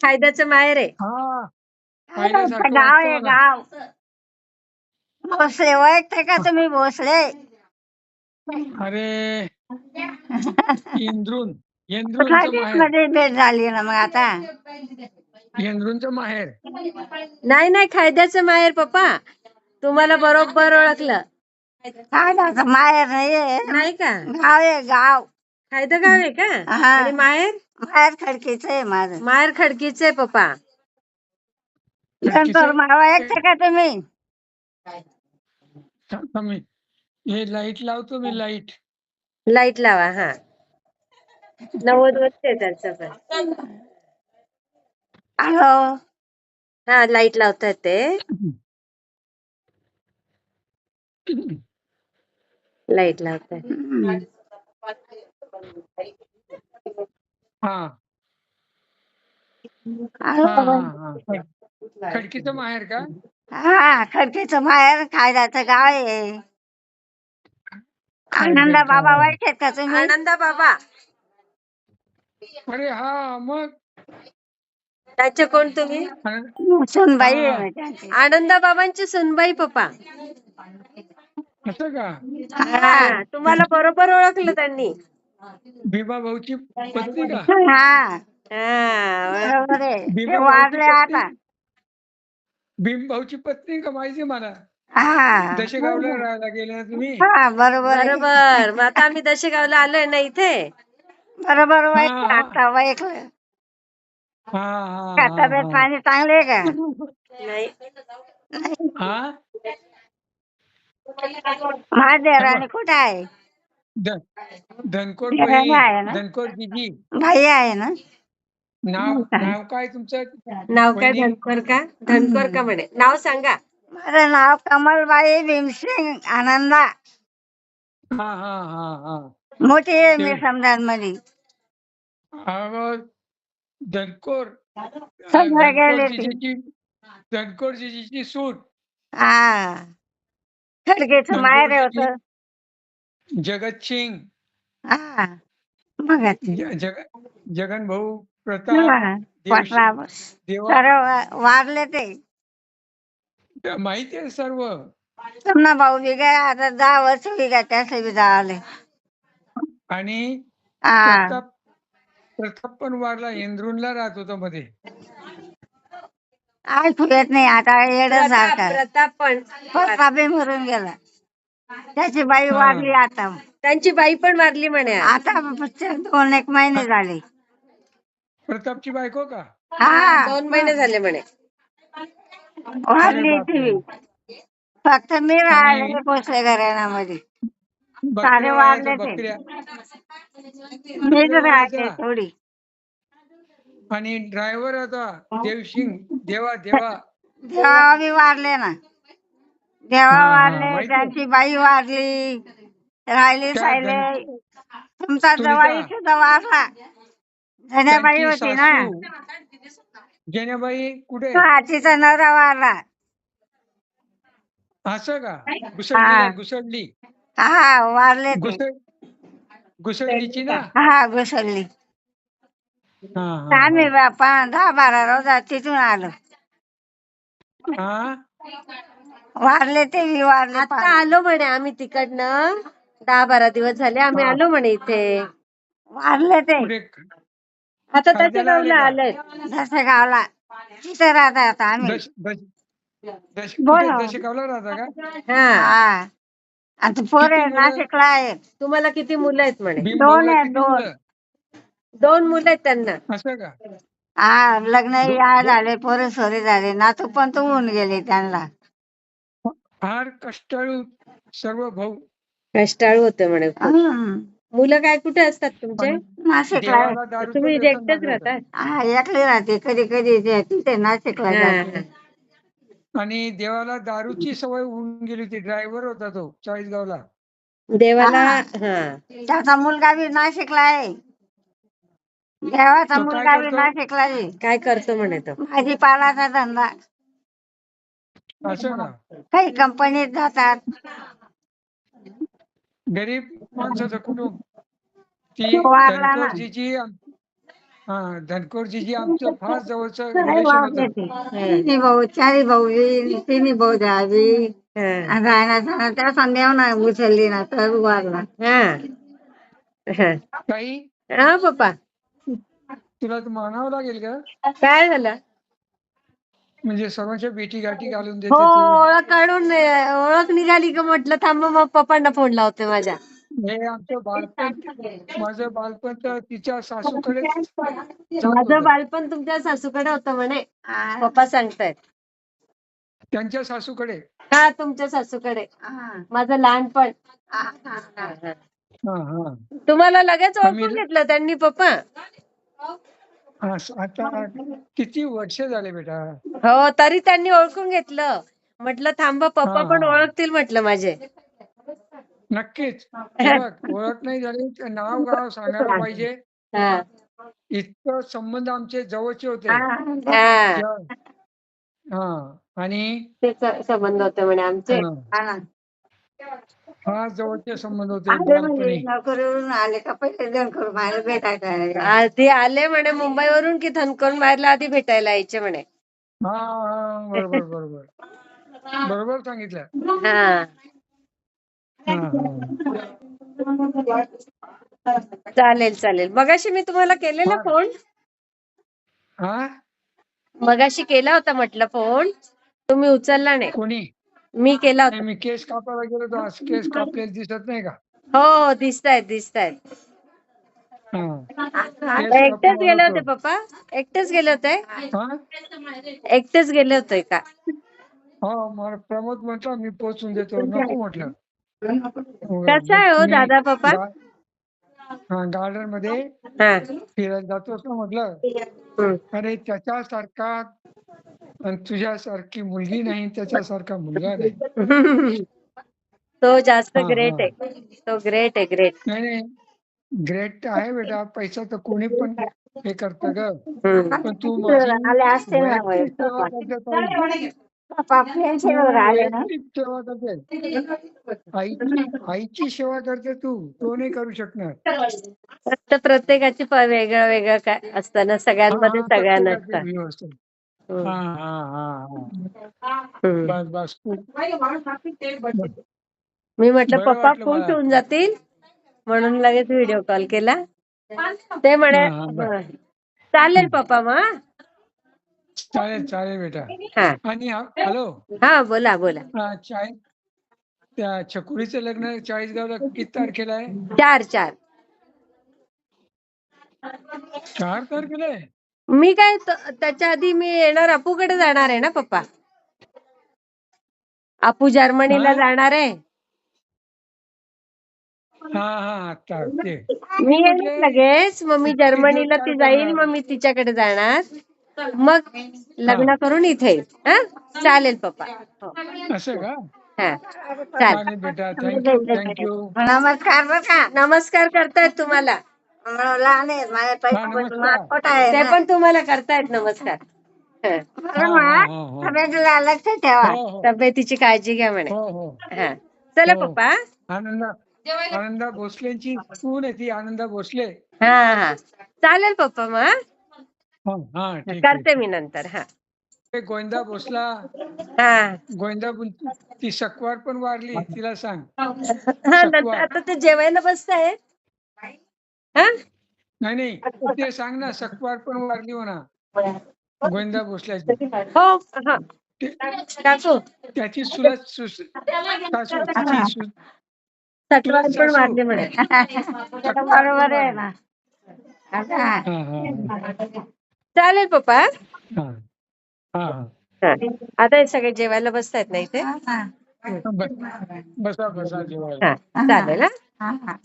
फायद्याचं माहेर आहे. हा आमचं पाहिल्यासारखं गाव वाटतं आहे मला. गाव. भोसले ओळखते का तुम्ही भोसले? अरे इंद्रून कुठल्या इंद्रूंचं माहेर. मध्ये भेट झाली ना मग आता? इंद्रूंचं माहेर. नाही खायद्याचं माहेर पप्पा. तुम्हाला बरोबर ओळखलं. काय झालं माहेर नाहीये, नाही का? गाव आहे गाव. खायद गाव आहे का? हा. आणि माहेर? माहेर खडकीचं आहे माझं. माहेर खडकीचं आहे पप्पा. नंतर मला ओळखते का तुम्ही? आता मी हे लाईट लावतो मी लाईट. लाईट लावा. हा 90 वर्ष आहे त्यांचं पण. हॅलो. हा लाईट लावतात ते. लाईट लावतात. हा हॅलो. हा खडकीचं माहेर का? हा खडकीचं माहेर खायदाचं गाव आहे. आनंदा बाबा ओळखते का तुम्ही? आनंदा बाबा. अरे हा मग त्याचे कोण तुम्ही? सुनबाई हा. आहे त्यांची. आनंदा बाबांची सुनबाई पप्पा. असं का? हा तुम्हाला बरोबर ओळखलं त्यांनी. भीमा भाऊची पत्नी का? हा हा बरोबर आहे. ते भीमा भाऊची वारले पत्नी. आता. भीम भाऊची पत्नी का माहिती मला. हा दशेगावला राहायला गेले ना तुम्ही. हा बरोबर आहे. बरोबर. मग आता आम्ही दशेगावला आलोय ना इथे. बरोबर हा ओळखलं आता ओळखलं. हा का हा तब्येत पाणी चांगले आहे का? नाही. हा महादेवराणी कुठे आहे? धनकोर देराणी आहे ना? धनकोर दिदी. भाई आहे ना? नाव काय तुमचं? नाव काय? वहिनी? धनकोर का? धनकोर का म्हणे. नाव सांगा. माझं नाव कमलबाई भीमसिंग आनंदा. हा हा हा हा मोठी आहे मी समजांमध्ये. धनकोर समजा गेले ती. धनकोर जीजीची सूट. हा खडकेचं माहेर होतं. जगत सिंग. हा मग जगन भाऊ प्रताप पटना देवा सर्व वारले ते. माहिती आहे सर्व. समजा भाऊ बी काय आता 10 वर्ष बी काय त्याचे बी जावले. आणि हा प्रताप पण वारला. इंद्रूनला राहत होता मध्ये. ऐकू येत नाही आता येण्यासारखं. प्रताप बी मरून गेला. त्याची बाई वारली आता. त्यांची बाई पण वारली म्हणे. आता 2-1 महिने झाले. प्रतापची बायको का? हा 2 महिने झाले म्हणे. वारली ती. फक्त मी राहिले भोसले घराण्यामध्ये. सारे वारले ते. मीच राहते थोडी. आणि ड्रायव्हर होता देवसिंग. देवा बी वारले ना. देवा वारले. त्यांची बाई वारली. राहिली सायले. तुमचा जवाई सुद्धा वारला. जण्याबाई होती ना. जण्याबाई कुठे? तिचा नवरा वारला. असं का? घुसडली. हा वारले ते. घुसडलीची ना. हा घुसडली. आम्ही 10-12 रोजात तिथून आलो. वारले ते वारले. आता आलो म्हणे आम्ही तिकडनं. 10-12 दिवस झाले आम्ही आलो म्हणे इथे. वारले ते. आता दशेगावला आलोय. दशेगावला तिथे राहतात आम्ही. दशेगावला राहता का? हा आता पोरे नाशिकला आहेत. तुम्हाला किती मुलं आहेत म्हणे? 2 आहेत. 2 मुलं आहेत त्यांना. असं का? हा लग्न झाले. पोरे सोरे झाले. नातू पण तो होऊन गेले त्यांना. फार कष्टाळू सर्व भाऊ. कष्टाळू होते म्हणे. मुलं काय कुठे असतात तुमचे? नाशिकला. तुम्ही एकटेच राहतात? हा एकले राहते. कधी तिथे नाशिकला जाते. आणि देवाला दारूची सवय होऊन गेली होती. ड्रायव्हर होता तो चाळीसगावला. देवाला. त्याचा मुलगा बी नाशिकला आहे. देवाचा मुलगा बी नाशिकला आहे. काय करतो म्हणे तो? भाजीपालाचा धंदा. असं का? काही कंपनीत जातात. गरीब माणसाचं कुटुंब. ती वारला ना. धनकोरजीची धनकोरजी आमचं फार जवळचं लय रिलेशन वाव होतं. देते. तिन्ही भाऊ चारी भाऊजी तिन्ही भाऊ जावी हं. आणि राहणार जाणार त्या संध्यावर ना उचलली ना तर वारला. हं. हं. काही हा पप्पा तुला तर म्हणावं लागेल का, काय झालं? म्हणजे सर्वांच्या भेटी गाठी घालून हो, देते तू. ओळख काढून ओळख निघाली का म्हटलं थांब मग पप्पांना फोन लावते माझ्या. हे आमचं बालपण, माझं बालपण तर तिच्या सासूकडेच जात माझं होतं. बालपण तुमच्या सासूकडे होतं म्हणे, हा. पप्पा सांगतायत. त्यांच्या सासूकडे. हा तुमच्या सासूकडे हा. माझं लहानपण. हा. हा. हा हा तुम्हाला लगेच आम्ही ओळखून घेतलं त्यांनी पप्पा. आता किती वर्ष झाले बेटा. हो तरी त्यांनी ओळखून घेतलं. म्हटलं थांबा पप्पा हा पण हा ओळखतील म्हटलं माझे. नक्कीच. हे बघ, ओळख नाही झाली तर नाव गाव सांगायला पाहिजे. हा. इतकं संबंध आमचे जवळचे होते. हा. त्या- हा आणि तेच संबंध होते म्हणे आमचे. हा, फार जवळचे संबंध होते आले म्हणजे बालपणी. नोकरीवरून आले का पहिले जण करून बाहेर भेटायचं. आधी आले म्हणे मुंबईवरून की धनकरून बाहेरला आधी भेटायला यायचे म्हणे. हा हा बरोबर बरोबर बरोबर सांगितलं. हा. हा हा चालेल चालेल. मगाशी मी तुम्हाला केलेला फार फोन. हा मगाशी केला होता म्हटलं फोन, तुम्ही उचलला नाही. कोणी मी केला नाही, होता. मी केस कापायला गेलो तर आज केस कापलेले दिसत नाही का. हो दिसतायत दिसतायत. हा केस एकटेच कापून गेले आलो होते तो. पप्पा? एकटेच गेले होते? हा एकटेच गेले होते का? हो, मला प्रमोद म्हटलं मी पोचून देतो. नको म्हटलं. कसा आहे हो मी दादा पप्पा? गार्डन मध्ये हा. फिरायला जातोस ना म्हटलं. हम्म. अरे त्याच्यासारखा आणि तुझ्यासारखी मुलगी नाही, त्याच्यासारखा मुलगा नाही. तो जास्त हा ग्रेट हा आहे. तो ग्रेट आहे ग्रेट. नाही नाही, ग्रेट आहे बेटा. पैसा तर कोणी पण हे करतं ग. पण तू माझी आले असते ना वैयक्तिक सेवा करते ताई. पप्पा फ्रेंडशिपवर तू आले ना. वैयक्तिक सेवा करते. आईची सेवा करते तू, तो नाही करू शकणार. फक्त प्रत्येकाची वेगळं वेगळं काय असतं ना, हा सगळ्यांमध्ये हा सगळ्या प्रत्येकाचे नसतं. व्ह्यू असतो. हम्म. हा हा हा हा हम्म. बस बस खूप मी म्हटलं बरं पप्पा वाटलं खुश मला. होऊन जातील म्हणून लगेच व्हिडिओ कॉल केला. ते म्हणे हा बर हं. चालेल पप्पा मग. चालेल चालेल बेटा. हा आणि हॅलो, हा बोला बोला. त्या छकुलीचं लग्न चाळीसगावला किती तारखेला आहे? 4 4 तारखेला आहे. मी काय त्याच्या आधी मी येणार अपूकडे जाणार आहे ना पप्पा. अपू जर्मनीला हा जाणार आहे. हा हा आता ते मी मी येणार म्हटले लगेच. मग मी इतके दिवस जर्मनीला काय ती जाईल, करणार. मग मी तिच्याकडे जाणार. मग हा लग्न करून इथे येईल. हा चालेल पप्पा. हो. असं का. हा चालेल. चालेल बेटा. Thank you thank you. नमस्कार बर का. नमस्कार करतायत तुम्हाला. लहान आहेत माझ्या हा पैसा नमस्कार. खोटा आहे ते ना. पण तुम्हाला करतायत नमस्कार. हा. हा बरं हा मग हा हो तब्येतीला लक्ष ठेवा. हो हो तब्येतीची काळजी घ्या म्हणे. हो हो हा चला हो. पप्पा. आनंदा भोसलेंची सून आहे ती, आनंदा भोसले. हा हा चालेल पप्पा मग. हा हा ठीक आहे. करते मी नंतर. हा ते गोविंदा भोसला, हा ती सकवार पण वारली, तिला सांग. हा नंतर सकवार आता ते जेवायला बसतायत. हा नाही नाही, ते सांग ना, सकवार पण वारली म्हणा गोविंदा भोसल्याची. हो हा ते- काकू त्याची चुलत सासू, तिची तक्रार चुलत पण सासू मारली म्हणे. सकवार पण बरोबर आहे वारली. ना. आता हा हा चालेल पप्पा. हा हा हा हा. आता हे सगळे जेवायला बसतायत ना इथे. बसा बसा जेवायला. हा चालेल. हा हा हा